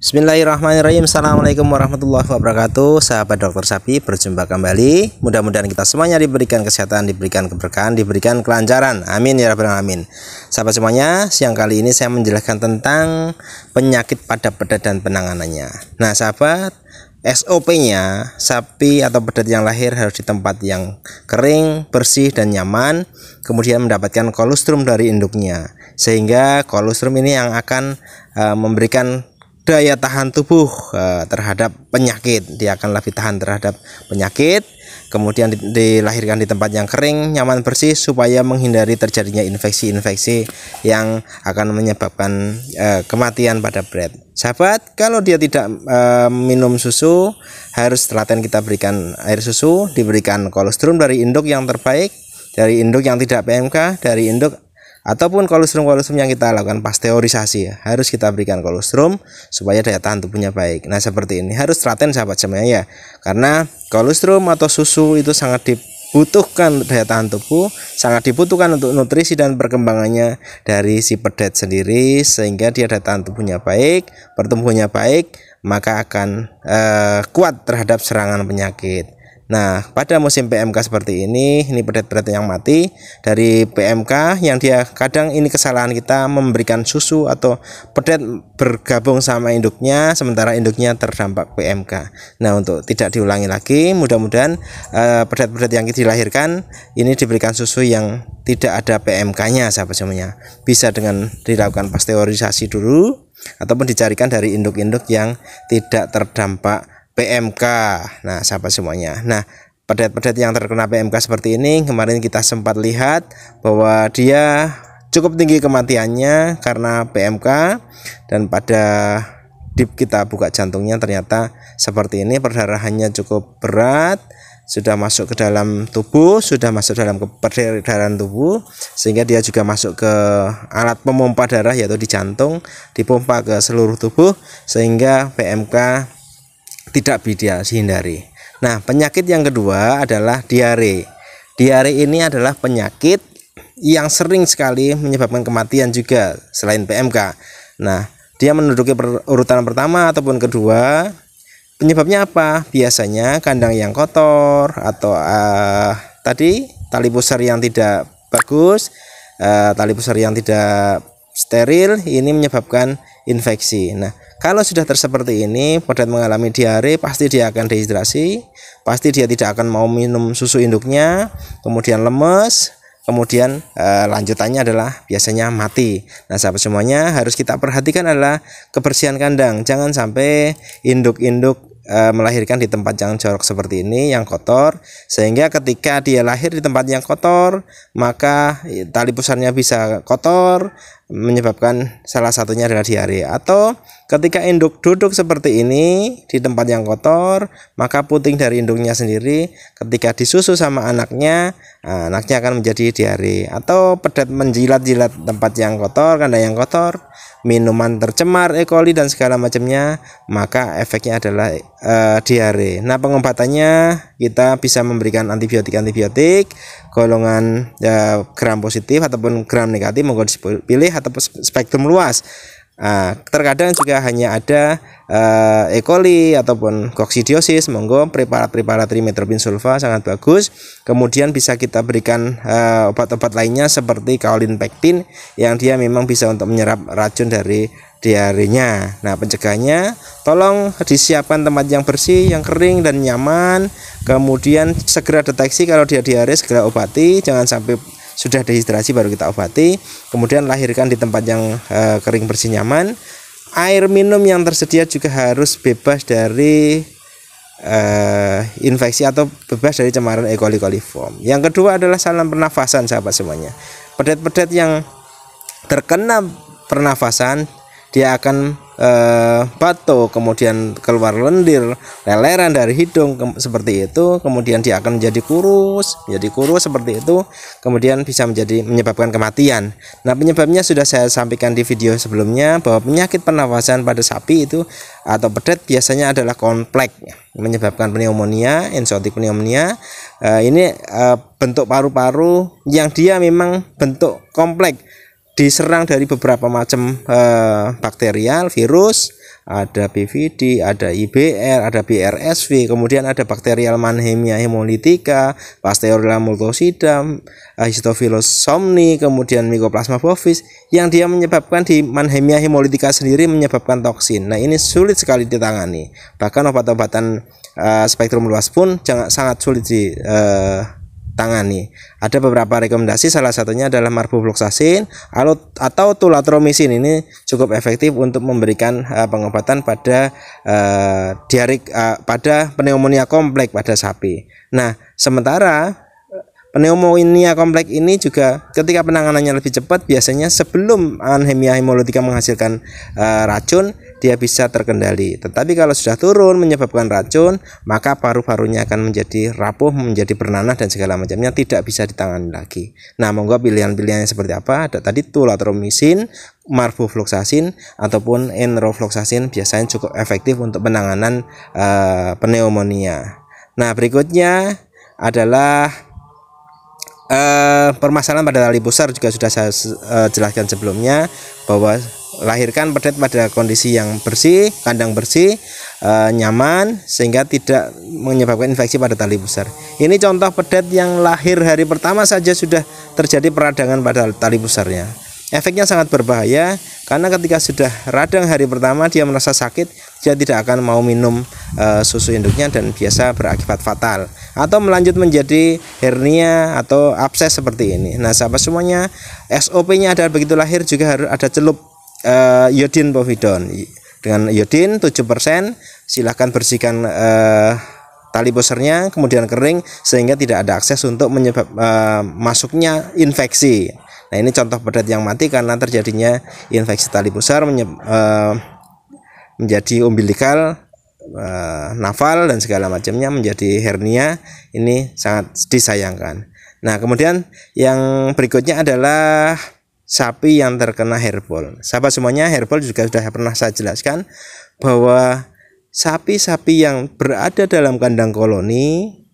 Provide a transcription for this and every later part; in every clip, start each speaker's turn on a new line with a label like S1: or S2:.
S1: Bismillahirrahmanirrahim. Assalamualaikum warahmatullahi wabarakatuh. Sahabat dokter sapi, berjumpa kembali. Mudah-mudahan kita semuanya diberikan kesehatan, diberikan keberkahan, diberikan kelancaran. Amin ya rabbal alamin. Sahabat semuanya, siang kali ini saya menjelaskan tentang penyakit pada pedet dan penanganannya. Nah sahabat, SOP-nya sapi atau pedet yang lahir harus di tempat yang kering, bersih dan nyaman. Kemudian mendapatkan kolostrum dari induknya, sehingga kolostrum ini yang akan memberikan daya tahan tubuh terhadap penyakit. Dia akan lebih tahan terhadap penyakit. Kemudian dilahirkan di tempat yang kering, nyaman, bersih, supaya menghindari terjadinya infeksi-infeksi yang akan menyebabkan kematian pada pedet. Sahabat, kalau dia tidak minum susu, harus telaten kita berikan air susu, diberikan kolostrum dari induk yang terbaik, dari induk yang tidak PMK, dari induk ataupun kolostrum-kolostrum yang kita lakukan pasteurisasi. Harus kita berikan kolostrum supaya daya tahan tubuhnya baik. Nah seperti ini, harus telaten sahabat semuanya ya, karena kolostrum atau susu itu sangat dibutuhkan daya tahan tubuh, sangat dibutuhkan untuk nutrisi dan perkembangannya dari si pedet sendiri, sehingga dia daya tahan tubuhnya baik, pertumbuhannya baik, maka akan kuat terhadap serangan penyakit. Nah, pada musim PMK seperti ini pedet-pedet yang mati dari PMK, yang dia kadang ini kesalahan kita memberikan susu atau pedet bergabung sama induknya, sementara induknya terdampak PMK. Nah, untuk tidak diulangi lagi, mudah-mudahan pedet-pedet yang dilahirkan ini diberikan susu yang tidak ada PMK-nya, sahabat semuanya. Bisa dengan dilakukan pasteurisasi dulu, ataupun dicarikan dari induk-induk yang tidak terdampak PMK. Nah sahabat semuanya, nah pedet-pedet yang terkena PMK seperti ini, kemarin kita sempat lihat bahwa dia cukup tinggi kematiannya karena PMK, dan pada kita buka jantungnya ternyata seperti ini, perdarahannya cukup berat, sudah masuk ke dalam tubuh, sudah masuk dalam peredaran tubuh, sehingga dia juga masuk ke alat pemompa darah yaitu di jantung, dipompa ke seluruh tubuh, sehingga PMK tidak bisa dihindari. Nah penyakit yang kedua adalah diare. Diare ini adalah penyakit yang sering sekali menyebabkan kematian juga selain PMK. Nah dia menduduki urutan pertama ataupun kedua. Penyebabnya apa? Biasanya kandang yang kotor, atau tadi tali pusar yang tidak bagus, tali pusar yang tidak steril, ini menyebabkan infeksi. Nah kalau sudah seperti ini, pedet mengalami diare, pasti dia akan dehidrasi, pasti dia tidak akan mau minum susu induknya, kemudian lemes, kemudian lanjutannya adalah biasanya mati. Nah sahabat semuanya, harus kita perhatikan adalah kebersihan kandang. Jangan sampai induk-induk melahirkan di tempat yang jorok seperti ini, yang kotor, sehingga ketika dia lahir di tempat yang kotor, maka tali pusarnya bisa kotor, menyebabkan salah satunya adalah diare. Atau ketika induk duduk seperti ini di tempat yang kotor, maka puting dari induknya sendiri ketika disusu sama anaknya, anaknya akan menjadi diare. Atau pedet menjilat-jilat tempat yang kotor, kandang yang kotor, minuman tercemar, E. coli dan segala macamnya, maka efeknya adalah diare. Nah pengobatannya kita bisa memberikan antibiotik golongan gram positif ataupun gram negatif, monggo dipilih, atau spektrum luas. Terkadang juga hanya ada E. coli ataupun koksidiosis, monggo preparat trimetoprim sulfa sangat bagus. Kemudian bisa kita berikan obat-obat lainnya seperti kaolin pektin, yang dia memang bisa untuk menyerap racun dari diarenya. Nah pencegahannya, tolong disiapkan tempat yang bersih, yang kering dan nyaman. Kemudian segera deteksi kalau dia diare, segera obati, jangan sampai sudah dehidrasi baru kita obati. Kemudian lahirkan di tempat yang kering, bersih, nyaman. Air minum yang tersedia juga harus bebas dari infeksi atau bebas dari cemaran E. coli coliform. Yang kedua adalah saluran pernafasan, sahabat semuanya. Pedet-pedet yang terkena pernafasan, dia akan batuk, kemudian keluar lendir, leleran dari hidung seperti itu, kemudian dia akan menjadi kurus seperti itu, kemudian bisa menyebabkan kematian. Nah penyebabnya sudah saya sampaikan di video sebelumnya, bahwa penyakit pernafasan pada sapi itu atau pedet biasanya adalah kompleks, menyebabkan pneumonia, enzootik pneumonia. Ini bentuk paru-paru yang dia memang bentuk kompleks, diserang dari beberapa macam bakterial, virus, ada BVD, ada IBR, ada BRSV, kemudian ada bakterial Mannheimia hemolytica, Pasteurella multocida, Histophilus somni, kemudian Mycoplasma bovis yang dia menyebabkan di Mannheimia hemolytica sendiri menyebabkan toksin. Nah, ini sulit sekali ditangani. Bahkan obat-obatan spektrum luas pun sangat sulit ditangani. Ada beberapa rekomendasi, salah satunya adalah marbofloxacin atau tulatromisin. Ini cukup efektif untuk memberikan pengobatan pada diare, pada pneumonia kompleks pada sapi. Nah, sementara pneumonia kompleks ini juga ketika penanganannya lebih cepat, biasanya sebelum Mannheimia hemolytica menghasilkan racun, dia bisa terkendali. Tetapi kalau sudah turun menyebabkan racun, maka paru-parunya akan menjadi rapuh, menjadi bernanah dan segala macamnya, tidak bisa ditangani lagi. Nah, monggo pilihan-pilihannya seperti apa? Ada tadi tulatromisin, marbofloxacin ataupun enrofloxacin biasanya cukup efektif untuk penanganan pneumonia. Nah, berikutnya adalah permasalahan pada tali pusar, juga sudah saya jelaskan sebelumnya, bahwa lahirkan pedet pada kondisi yang bersih, kandang bersih, nyaman, sehingga tidak menyebabkan infeksi pada tali pusar. Ini contoh pedet yang lahir hari pertama saja sudah terjadi peradangan pada tali pusarnya. Efeknya sangat berbahaya karena ketika sudah radang hari pertama dia merasa sakit, dia tidak akan mau minum susu induknya dan biasa berakibat fatal atau melanjut menjadi hernia atau abses seperti ini. Nah, sahabat semuanya, SOP-nya adalah begitu lahir juga harus ada celup iodin povidone dengan iodin 7%. Silahkan bersihkan tali pusarnya, kemudian kering sehingga tidak ada akses untuk masuknya infeksi. Nah, ini contoh pedet yang mati karena terjadinya infeksi tali pusar menjadi umbilikal, nafal dan segala macamnya, menjadi hernia. Ini sangat disayangkan. Nah, kemudian yang berikutnya adalah sapi yang terkena hairball. Sahabat semuanya, hairball juga sudah pernah saya jelaskan bahwa sapi-sapi yang berada dalam kandang koloni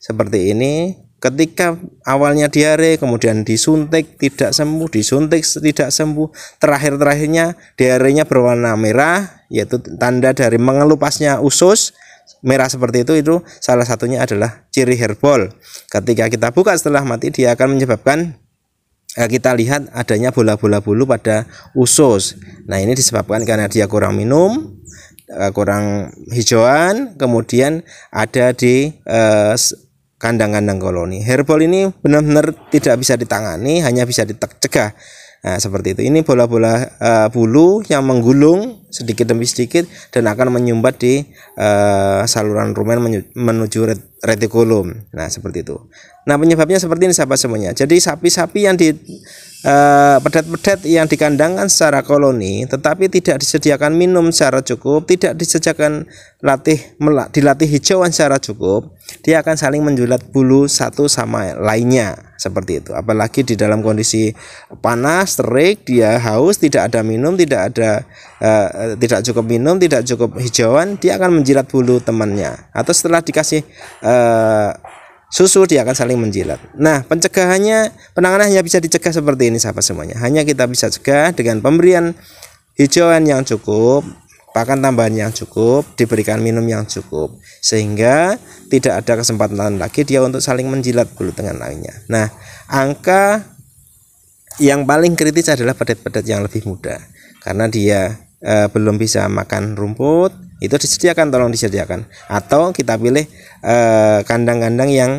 S1: seperti ini, ketika awalnya diare, kemudian disuntik tidak sembuh, disuntik tidak sembuh, terakhirnya diarenya berwarna merah, yaitu tanda dari mengelupasnya usus merah seperti itu salah satunya adalah ciri hairball. Ketika kita buka setelah mati, dia akan menyebabkan kita lihat adanya bola-bola bulu pada usus. Nah, ini disebabkan karena dia kurang minum, kurang hijauan, kemudian ada di kandang-kandang koloni. Hairball ini benar-benar tidak bisa ditangani, hanya bisa dicegah. Nah, seperti itu. Ini bola-bola bulu yang menggulung sedikit demi sedikit dan akan menyumbat di saluran rumen menuju retikulum. Nah, seperti itu. Nah, penyebabnya seperti ini sahabat semuanya. Jadi sapi-sapi yang pedet-pedet yang dikandangkan secara koloni tetapi tidak disediakan minum secara cukup, tidak disediakan dilatih hijauan secara cukup, dia akan saling menjulat bulu satu sama lainnya seperti itu. Apalagi di dalam kondisi panas, terik, dia haus, tidak ada minum, tidak cukup minum, tidak cukup hijauan, dia akan menjilat bulu temannya. Atau setelah dikasih susu, dia akan saling menjilat. Nah, penanganan hanya bisa dicegah seperti ini sahabat semuanya. Hanya kita bisa cegah dengan pemberian hijauan yang cukup, pakan tambahan yang cukup, diberikan minum yang cukup, sehingga tidak ada kesempatan lagi dia untuk saling menjilat bulu dengan lainnya. Nah, angka yang paling kritis adalah pedet-pedet yang lebih muda, karena dia belum bisa makan rumput, itu disediakan, tolong disediakan. Atau kita pilih kandang-kandang yang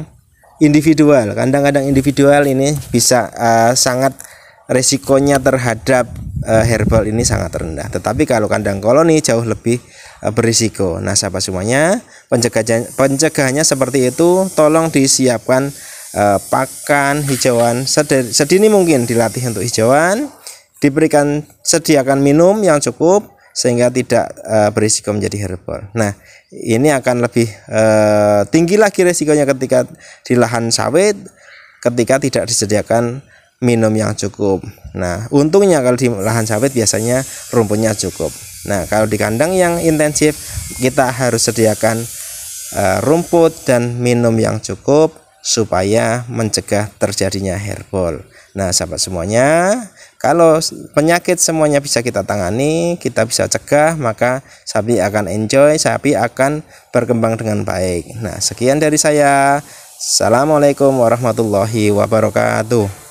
S1: individual. Kandang-kandang individual ini bisa sangat resikonya terhadap herbal ini sangat rendah. Tetapi kalau kandang koloni jauh lebih berisiko. Nah, sahabat semuanya, pencegahannya seperti itu. Tolong disiapkan pakan hijauan sedini mungkin, dilatih untuk hijauan, sediakan minum yang cukup sehingga tidak berisiko menjadi herbal. Nah, ini akan lebih tinggi lagi resikonya ketika di lahan sawit, ketika tidak disediakan minum yang cukup. Nah, untungnya kalau di lahan sawit biasanya rumputnya cukup. Nah, kalau di kandang yang intensif, kita harus sediakan rumput dan minum yang cukup supaya mencegah terjadinya herbal. Nah, sahabat semuanya, Kalau penyakit semuanya bisa kita tangani, kita bisa cegah, maka sapi akan enjoy, sapi akan berkembang dengan baik. Nah, sekian dari saya. Assalamualaikum warahmatullahi wabarakatuh.